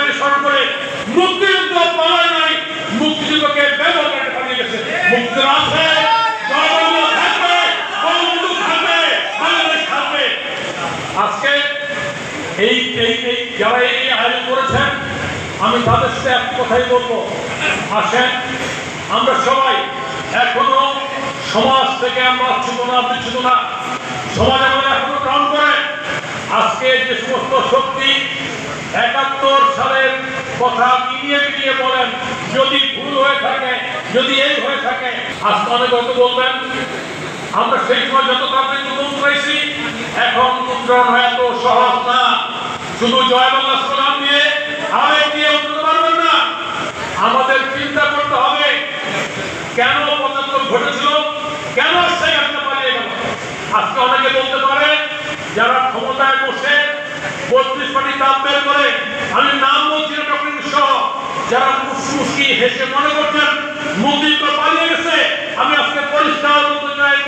শক্তিশালী স্মরণ করে মুক্তিযুদ্ধ পালায় নাই, মুক্তিযুদ্ধকে ব্যবহার করে পালিয়ে গেছে। মুক্তির আছে, জনগণ থাকবে, বঙ্গবন্ধু থাকবে, বাংলাদেশ থাকবে। আজকে এই যারা এই আয়োজন করেছেন, আমি তাদের সাথে এক কথাই বলবো, আসেন আমরা সবাই এখনো সমাজ থেকে আমরা বিচ্ছুত না, সমাজ আমাদের এখনো গ্রহণ করে। আজকে যে সমস্ত শক্তি ৭১ সালের কথা মিলিয়ে বলেন, যদি ভুল হয়ে থাকে, যদি এই হয়ে থাকে, আজকে অনেক হয়তো বলবেন আমরা সেই সময় যত তাড়াতাড়ি উত্তরণ করেছি, এখন উত্তরণ এত সহজ না। শুধু জয় বাংলা স্লোগান দিয়ে আবেগ দিয়ে উত্তরতে পারবেন না। আমাদের চিন্তা করতে হবে কেন ৭৫ ঘটেছিল, কেন সেই একটা পালিয়ে গেল। আজকে অনেকে বলতে পারে যারা ক্ষমতায় বসে ৩২ পার্টি দাম বের করে, আমি নাম বলছি না ডক্টর সহ, যারা মুসকি হেসে মনে করছেন মুক্তিযুদ্ধ পালিয়ে গেছে,